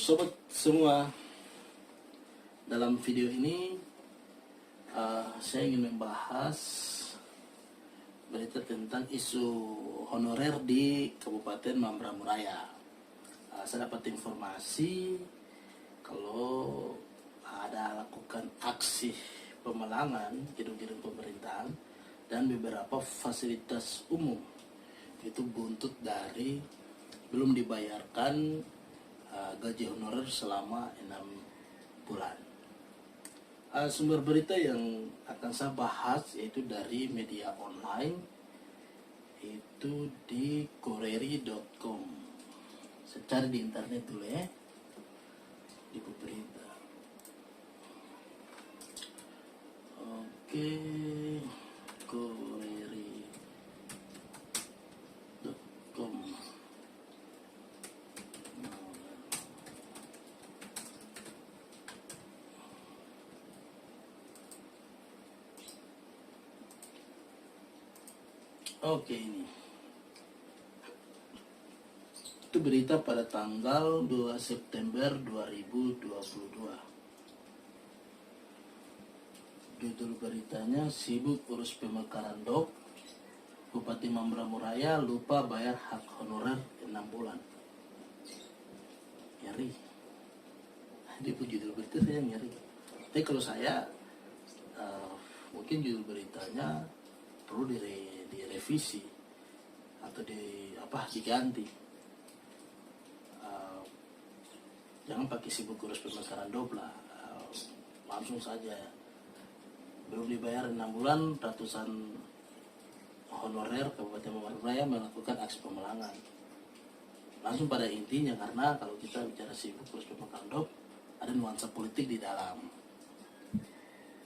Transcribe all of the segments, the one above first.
sobat semua, dalam video ini saya ingin membahas berita tentang isu honorer di Kabupaten Mamberamo Raya. Saya dapat informasi kalau ada lakukan aksi pemalangan gedung-gedung pemerintahan dan beberapa fasilitas umum itu buntut dari belum dibayarkan gaji honorer selama 6 bulan. Sumber berita yang akan saya bahas yaitu dari media online, itu di koreri.com. Saya cari di internet dulu ya, di berita. Oke, koreri.com. Oke, ini itu berita pada tanggal 2 September 2022. Judul beritanya, sibuk urus pemekaran dok, Bupati Mamberamo Raya lupa bayar hak honorer 6 bulan. Ngeri. Di judul berita saya ngeri. Tapi kalau saya mungkin judul beritanya perlu direvisi atau diganti. Jangan pakai sibuk urus pemekaran dobla, langsung saja belum dibayar 6 bulan, ratusan honorer Kabupaten Mamberamo Raya melakukan aksi pemalangan. Langsung pada intinya, karena kalau kita bicara sibuk urus pemekaran dob, ada nuansa politik di dalam.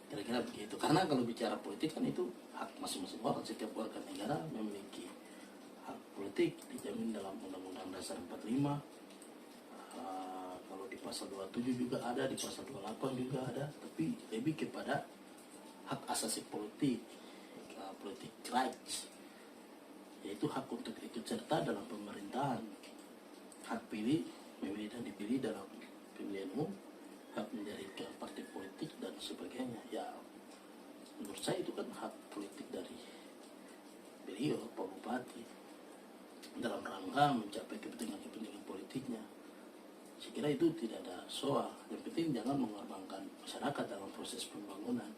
Kira-kira begitu. Karena kalau bicara politik kan itu hak masing-masing orang. Setiap warga negara memiliki hak politik dijamin dalam Undang-Undang Dasar 45. Kalau di pasal 27 juga ada, di pasal 28 juga ada. Tapi lebih kepada hak asasi politik, politik rights, yaitu hak untuk ikut serta dalam pemerintahan, hak pilih, memilih dan dipilih dalam pemilihan umum, hak mendirikan partai politik dan sebagainya. Ya, menurut saya itu kan hak politik dari beliau, Pak Bupati, dalam rangka mencapai kepentingan politiknya. Saya kira itu tidak ada soal. Yang penting jangan mengorbankan masyarakat dalam proses pembangunan.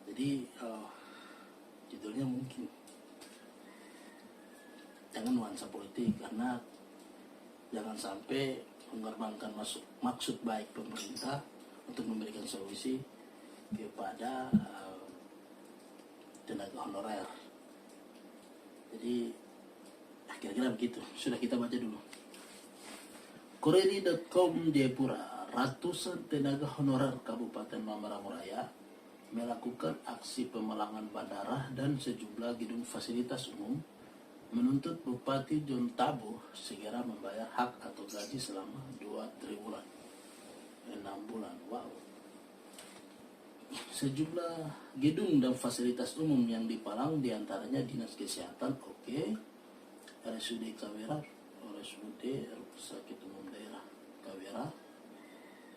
Jadi judulnya mungkin jangan nuansa politik, karena jangan sampai mengorbankan maksud baik pemerintah untuk memberikan solusi kepada tenaga honorer. Jadi kira-kira begitu. Sudah, kita baca dulu. Koreri.com Jayapura, ratusan tenaga honorer Kabupaten Mamberamo Raya melakukan aksi pemalangan bandara dan sejumlah gedung fasilitas umum menuntut Bupati John Tabo segera membayar hak atau gaji selama 2 triwulan, 6 bulan. Wow. Sejumlah gedung dan fasilitas umum yang dipalang diantaranya Dinas Kesehatan, RSUD Kawera, RSUD Rumah Sakit Umum Daerah Kawera,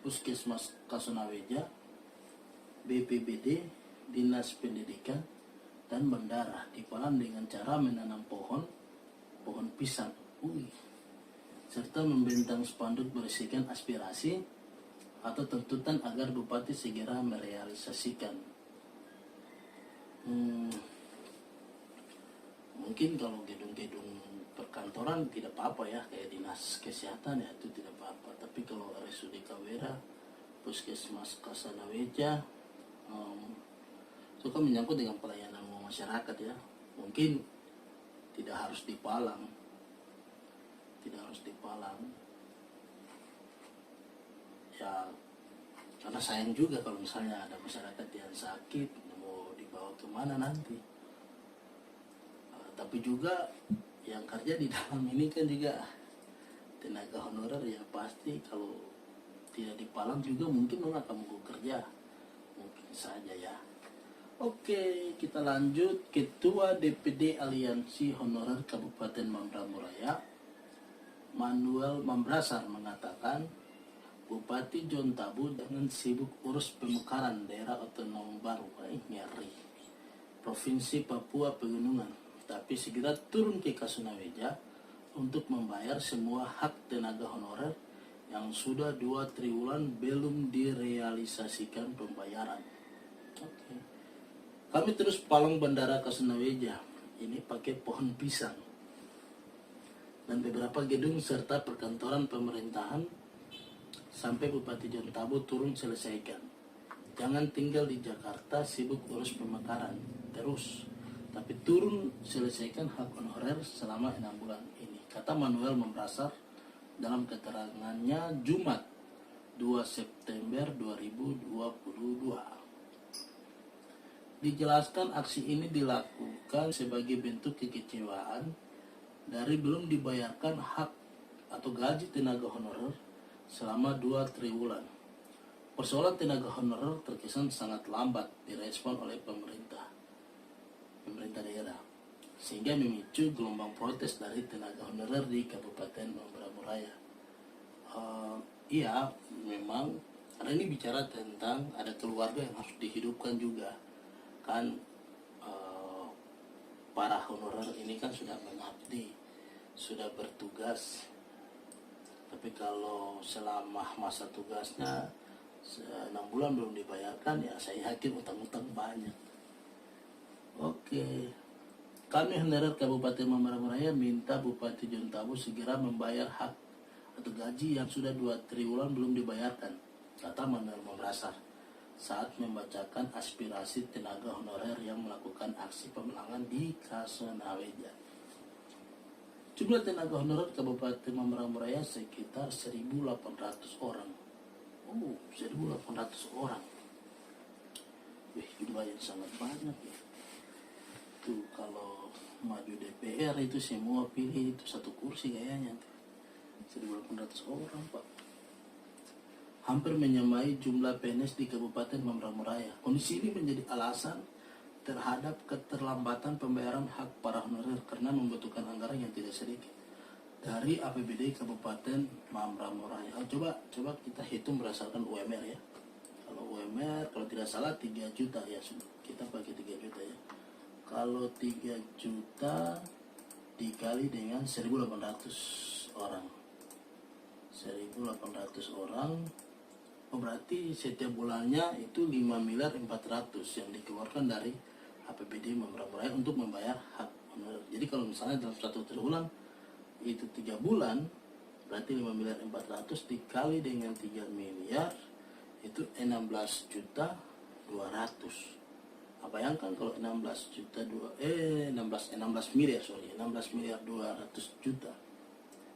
Puskesmas Kasonaweja, BPBD, Dinas Pendidikan, dan Bandara dipalang dengan cara menanam pohon pisang, serta membentang spanduk berisikan aspirasi atau tuntutan agar Bupati segera merealisasikan. Mungkin kalau gedung-gedung perkantoran tidak apa-apa ya, kayak Dinas Kesehatan ya, itu tidak apa-apa. Tapi kalau RSUD Kawera, Puskesmas Kasonaweja, itu kan menyangkut dengan pelayanan masyarakat ya, mungkin tidak harus dipalang, ya, karena sayang juga kalau misalnya ada masyarakat yang sakit mau dibawa kemana nanti. Tapi juga yang kerja di dalam ini kan juga tenaga honorer, ya pasti kalau tidak dipalang juga mungkin orang akan mau kerja, mungkin saja ya. Oke, kita lanjut. Ketua DPD Aliansi Honorer Kabupaten Mamberamo Raya Manuel Mambrasar mengatakan, Bupati John Tabu jangan sibuk urus pemekaran daerah otonom baru, ngeri, Provinsi Papua Pegunungan, tapi segera turun ke Kasunaweja untuk membayar semua hak tenaga honorer yang sudah 2 triwulan belum direalisasikan pembayaran. Oke. Kami terus palang bandara Kasunaweja, ini pakai pohon pisang, dan beberapa gedung serta perkantoran pemerintahan sampai Bupati John Tabu turun selesaikan. Jangan tinggal di Jakarta sibuk urus pemekaran terus, tapi turun selesaikan hak honorer selama 6 bulan ini, kata Manuel Mambrasar dalam keterangannya Jumat 2 September 2022. Dijelaskan aksi ini dilakukan sebagai bentuk kekecewaan dari belum dibayarkan hak atau gaji tenaga honorer selama 2 triwulan. Persoalan tenaga honorer terkesan sangat lambat direspon oleh pemerintah daerah, sehingga memicu gelombang protes dari tenaga honorer di Kabupaten Mambramo Raya. Iya, memang karena ini bicara tentang ada keluarga yang harus dihidupkan juga kan. Para honorer ini kan sudah mengabdi, sudah bertugas, tapi kalau selama masa tugasnya 6 bulan belum dibayarkan, ya saya yakin utang-utang banyak. Oke. Kami honorer Kabupaten Mambramo Raya minta Bupati John Tabu segera membayar hak atau gaji yang sudah 2 triwulan belum dibayarkan, kata Manuel Mambrasar saat membacakan aspirasi tenaga honorer yang melakukan aksi pemenangan di Kasunaweja. Jumlah tenaga honorer Kabupaten Mambramo Raya sekitar 1.800 orang. 1.800 orang. Jumlah yang sangat banyak ya. Tuh kalau maju DPR itu semua pilih itu 1 kursi kayaknya. 1.800 orang, Pak. Hampir menyamai jumlah PNS di Kabupaten Mambramo Raya. Kondisi ini menjadi alasan terhadap keterlambatan pembayaran hak para honorer karena membutuhkan anggaran yang tidak sedikit dari APBD Kabupaten Mambramo Raya. Coba kita hitung berdasarkan UMR ya. Kalau UMR kalau tidak salah 3 juta ya, kita pakai 3 juta ya. Kalau 3 juta dikali dengan 1.800 orang. 1.800 orang, berarti setiap bulannya itu 5.400.000 yang dikeluarkan dari APBD Mambramo Raya untuk membayar hak honorer. Jadi kalau misalnya dalam 1 triwulan itu 3 bulan, berarti 5.400.000 dikali dengan 3 miliar itu 16.200.000. Bayangkan kalau 16 miliar 200 juta.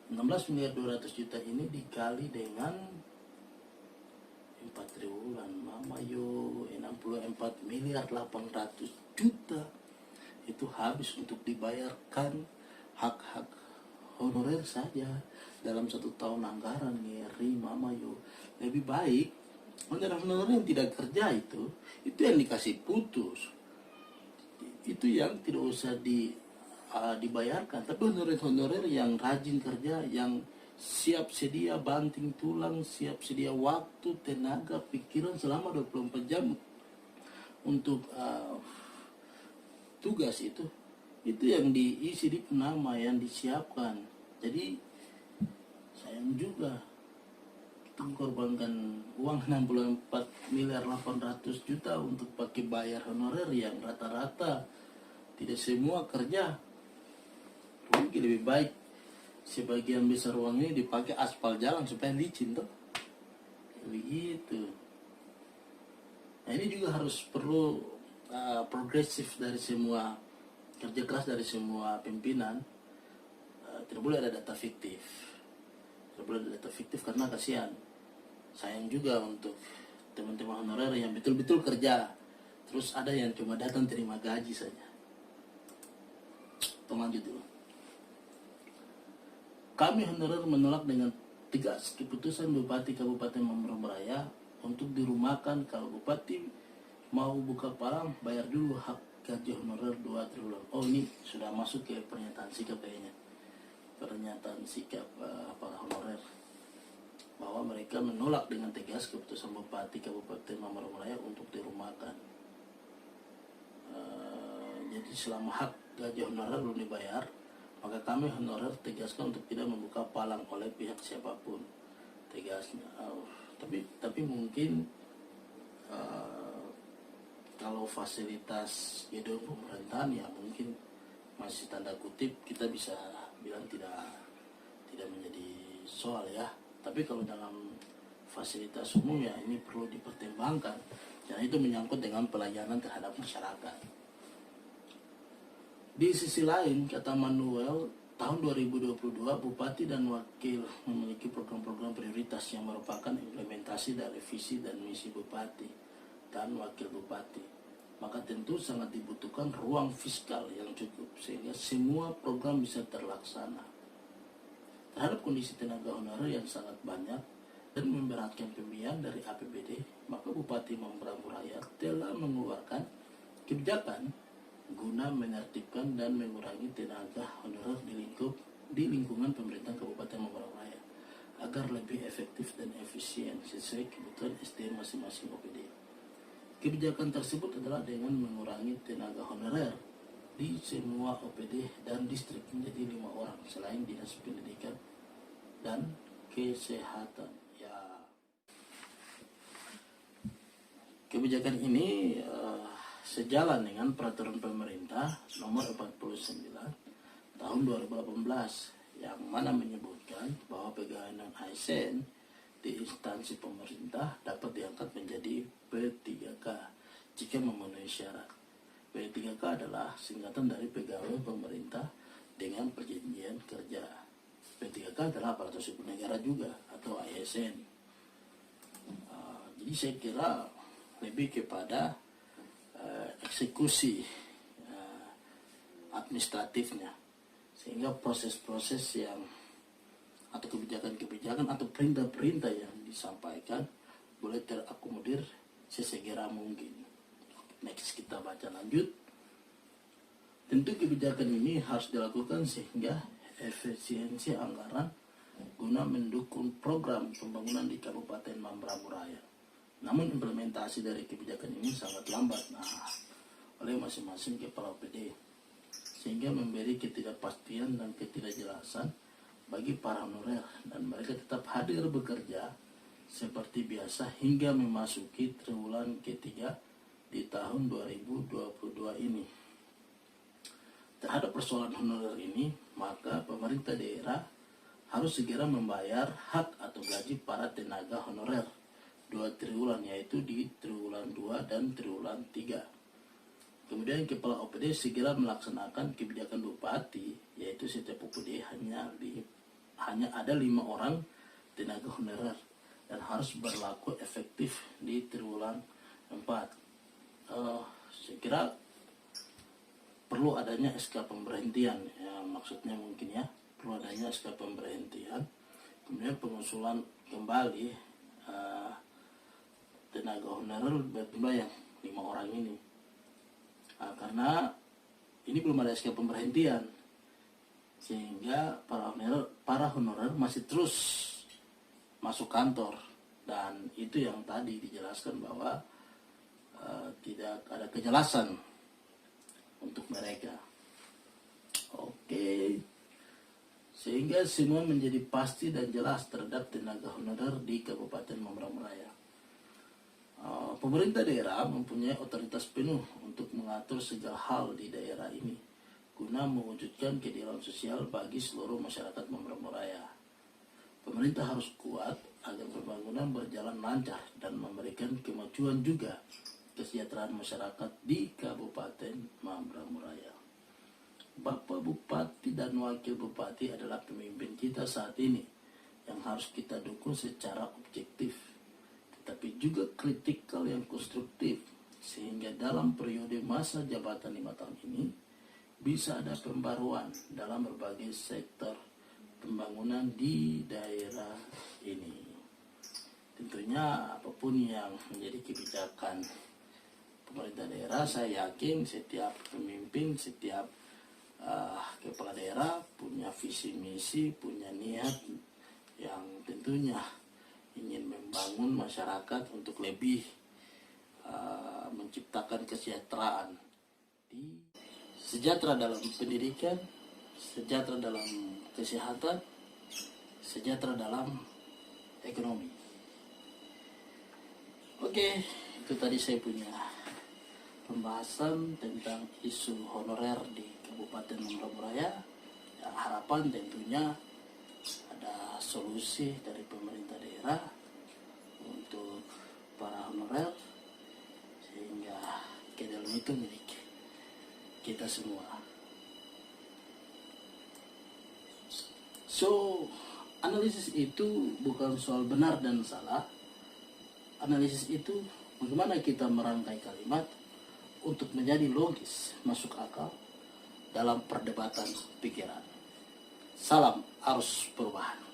16 miliar 200 juta ini dikali dengan 4 triwulan, mama yo, 64 miliar 800 juta itu habis untuk dibayarkan hak-hak honorer saja dalam 1 tahun anggaran. Ngeri mama yo. Lebih baik honorer yang tidak kerja itu yang dikasih putus, itu yang tidak usah dibayarkan. Tapi honorer yang rajin kerja, yang siap sedia banting tulang, siap sedia waktu, tenaga, pikiran selama 24 jam untuk tugas itu yang diisi di nama yang disiapkan. Jadi sayang juga kita mengorbankan uang 64 miliar 800 juta untuk pakai bayar honorer yang rata-rata tidak semua kerja. Rugi. Lebih baik sebagian besar uang ini dipakai aspal jalan supaya licin tuh. Begitu. Nah ini juga harus perlu progresif dari semua, kerja keras dari semua pimpinan. Tidak boleh ada data fiktif. Tidak boleh ada data fiktif karena kasihan. Sayang juga untuk teman-teman honorer yang betul-betul kerja. Terus ada yang cuma datang terima gaji saja. Lanjut dulu. Kami honorer menolak dengan tegas keputusan Bupati Kabupaten Mambramo Raya untuk dirumahkan. Kalau Bupati mau buka palang, bayar dulu hak gaji honorer 2 triwulan. Oh ini sudah masuk ke pernyataan sikap kayaknya. pernyataan sikap para honorer bahwa mereka menolak dengan tegas keputusan Bupati Kabupaten Mambara Raya untuk dirumahkan. Jadi selama hak gaji honorer belum dibayar, maka kami honorer tegaskan untuk tidak membuka palang oleh pihak siapapun, tegasnya. Tapi mungkin kalau fasilitas gedung pemerintahan ya mungkin masih tanda kutip kita bisa bilang tidak menjadi soal ya. Tapi kalau dalam fasilitas umum ya ini perlu dipertimbangkan, karena itu menyangkut dengan pelayanan terhadap masyarakat. Di sisi lain, kata Manuel, tahun 2022 Bupati dan Wakil memiliki program-program prioritas yang merupakan implementasi dari visi dan misi Bupati dan Wakil Bupati. Maka tentu sangat dibutuhkan ruang fiskal yang cukup sehingga semua program bisa terlaksana. Terhadap kondisi tenaga honorer yang sangat banyak dan memberatkan pembiayaan dari APBD, maka Bupati Mambara Raya telah mengeluarkan kebijakan guna menertibkan dan mengurangi tenaga honorer di lingkungan pemerintahan Kabupaten Mambara Raya agar lebih efektif dan efisien sesuai kebutuhan SDM masing-masing OPD. Kebijakan tersebut adalah dengan mengurangi tenaga honorer di semua OPD dan distrik menjadi 5 orang selain Dinas Pendidikan dan Kesehatan. Ya, kebijakan ini sejalan dengan peraturan pemerintah nomor 49 tahun 2018 yang mana menyebutkan bahwa pegawai non-ASN di instansi pemerintah dapat diangkat menjadi P3K jika memenuhi syarat. P3K adalah singkatan dari pegawai pemerintah dengan perjanjian kerja. P3K adalah aparatur sipil negara juga atau ASN. Jadi saya kira lebih kepada eksekusi administratifnya, sehingga proses-proses yang atau kebijakan-kebijakan atau perintah-perintah yang disampaikan boleh terakomodir sesegera mungkin. Next kita baca lanjut. Tentu kebijakan ini harus dilakukan sehingga efisiensi anggaran guna mendukung program pembangunan di Kabupaten Mambara Raya. Namun implementasi dari kebijakan ini sangat lambat oleh masing-masing kepala OPD, sehingga memberi ketidakpastian dan ketidakjelasan bagi para honorer dan mereka tetap hadir bekerja seperti biasa hingga memasuki triwulan ketiga di tahun 2022 ini. Terhadap persoalan honorer ini, maka pemerintah daerah harus segera membayar hak atau gaji para tenaga honorer 2 triwulan, yaitu di triwulan 2 dan triwulan 3. Kemudian kepala OPD segera melaksanakan kebijakan Bupati, yaitu setiap OPD hanya ada 5 orang tenaga honorer dan harus berlaku efektif di triwulan 4. Saya kira perlu adanya SK pemberhentian, ya, maksudnya mungkin ya perlu adanya SK pemberhentian, kemudian pengusulan kembali tenaga honorer berjumlah yang 5 orang ini, karena ini belum ada SK pemberhentian sehingga para honorer masih terus masuk kantor, dan itu yang tadi dijelaskan bahwa tidak ada kejelasan untuk mereka. Oke, sehingga semua menjadi pasti dan jelas terhadap tenaga honorer di Kabupaten Mambara Raya. Pemerintah daerah mempunyai otoritas penuh untuk mengatur segala hal di daerah ini guna mewujudkan keadilan sosial bagi seluruh masyarakat Mambara Raya. Pemerintah harus kuat agar pembangunan berjalan lancar dan memberikan kemajuan juga kesejahteraan masyarakat di Kabupaten Mambara Raya. Bapak Bupati dan Wakil Bupati adalah pemimpin kita saat ini yang harus kita dukung secara objektif, tetapi juga kritikal yang konstruktif, sehingga dalam periode masa jabatan 5 tahun ini bisa ada pembaruan dalam berbagai sektor pembangunan di daerah ini. Tentunya apapun yang menjadi kebijakan pemerintah daerah, saya yakin setiap pemimpin, setiap kepala daerah punya visi misi, punya niat yang tentunya ingin membangun masyarakat untuk lebih menciptakan kesejahteraan, sejahtera dalam pendidikan, sejahtera dalam kesehatan, sejahtera dalam ekonomi. Oke, itu tadi saya punya pembahasan tentang isu honorer di Kabupaten Mamberamo Raya. Yang harapan tentunya ada solusi dari pemerintah daerah untuk para honorer sehingga keadilan itu milik kita semua. So, analisis itu bukan soal benar dan salah. Analisis itu bagaimana kita merangkai kalimat untuk menjadi logis, masuk akal dalam perdebatan pikiran. Salam arus perubahan.